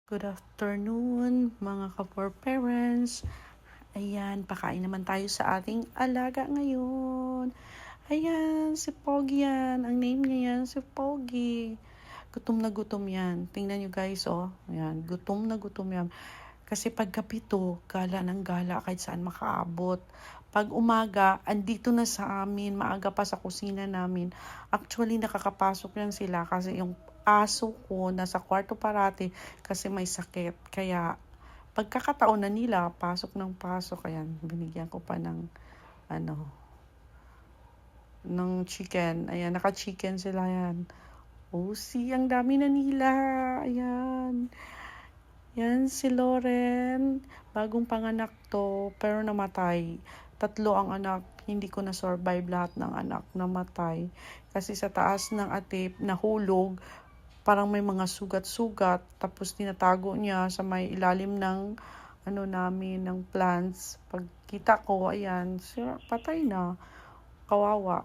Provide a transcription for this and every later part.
Good afternoon, mga ka-for parents. Ayan, pakain naman tayo sa ating alaga ngayon. Ayan, si Pogi yan. Ang name niya yan, si Pogi. Gutom na gutom yan. Tingnan nyo guys, oh. Ayan, gutom na gutom yan. Kasi paggabi to, gala ng gala kahit saan makaabot. Pag umaga, andito na sa amin, maaga pa sa kusina namin. Actually, nakakapasok yan sila kasi yung aso ko nasa kwarto parati kasi may sakit. Kaya, pagkakataon na nila, pasok ng pasok. Ayan, binigyan ko pa ng, ng chicken. Ayan, naka-chicken sila yan. Oh, ang dami na nila. Ayan. Yan si Loren, bagong panganak to, pero namatay. 3 ang anak, hindi ko na-survive lahat ng anak, namatay. Kasi sa taas ng atip, nahulog, parang may mga sugat-sugat, tapos tinatago niya sa may ilalim ng namin, ng plants. Pagkita ko, ayan, patay na, kawawa.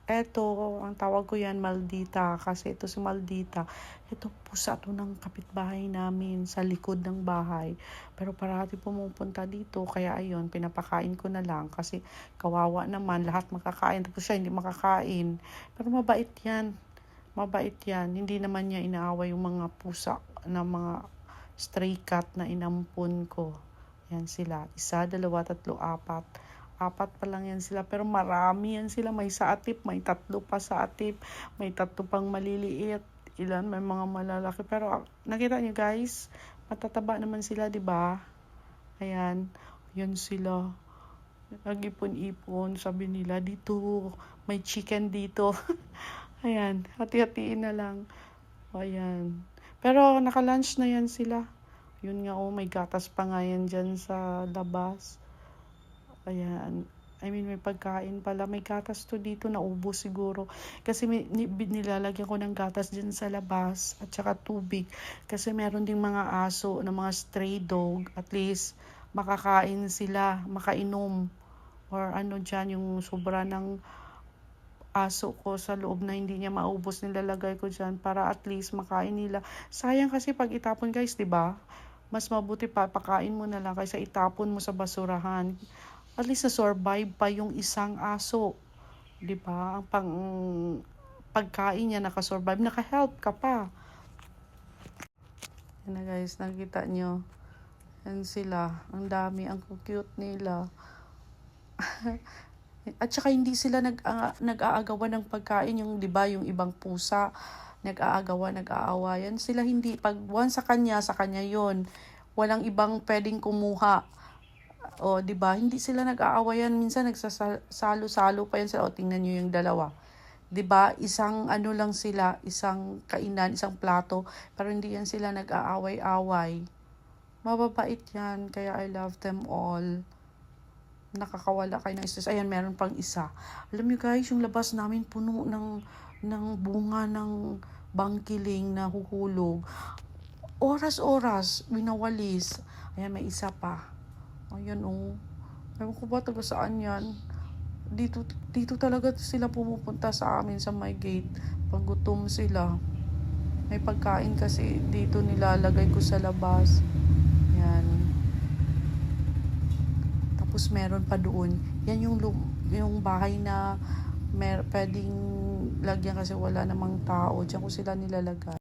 Eto, ang tawag ko yan, Maldita. Kasi ito si Maldita. Ito, pusa to ng kapitbahay namin sa likod ng bahay. Pero parati pumupunta dito. Kaya ayun, pinapakain ko na lang. Kasi kawawa naman, lahat makakain. Tapos siya hindi makakain. Pero mabait yan. Mabait yan. Hindi naman niya inaaway yung mga pusa na mga stray cat na inampun ko. Yan sila. 1, 2, 3, 4. 4 pa lang yan sila, pero marami yan sila. May sa atip, may 3 pa sa atip, may 3 pang maliliit, ilan may mga malalaki. Pero nakita niyo guys, matataba naman sila, di ba? Ayan, yun sila. Nag-ipon-ipon, sabi nila, dito, may chicken dito. Ayan, hati-hatiin na lang. Ayan. Pero naka-lunch na yan sila. Yun nga, oh, may gatas pa nga yan dyan sa labas. Ayan. May pagkain pala. May gatas to dito. Naubos siguro. Kasi nilalagyan ko ng gatas dyan sa labas. At saka tubig. Kasi meron ding mga aso na mga stray dog. At least makakain sila. Makainom. Or dyan yung sobra ng aso ko sa loob na hindi niya maubos. Nilalagay ko dyan para at least makain nila. Sayang kasi pag itapon guys, diba? Mas mabuti pa, pakain mo na lang kaysa itapon mo sa basurahan. At least na-survive pa yung isang aso. Diba? Ang pagkain niya nakasurvive, naka-help ka pa. Yan na guys, nakita nyo. Yan sila. Ang dami, ang cute nila. At saka hindi sila nag-aagawan ng pagkain. Yung, diba, yung ibang pusa, nag-aawayan. Sila hindi. Pag once sa kanya yun. Walang ibang pwedeng kumuha. O, di ba? Hindi sila nag-aawayan. Minsan nagsasalo-salo pa yan sila. O, tingnan nyo yung dalawa. Di ba? Isang lang sila, isang kainan, isang plato. Pero hindi yan sila nag-aaway-away. Mababait yan. Kaya I love them all. Nakakawala kayo ng stress. Ayan, meron pang isa. Alam nyo guys, yung labas namin puno ng bunga ng bangkiling na huhulog. Oras-oras, winawalis. Ayan, may isa pa. Ayan, oh. Ewan ko ba taga saan yan. Dito talaga sila pumupunta sa amin sa my gate. Pag gutom sila. May pagkain kasi dito nilalagay ko sa labas. Yan. Tapos meron pa doon. Yan yung bahay na pwedeng lagyan kasi wala namang tao. Diyan ko sila nilalagay.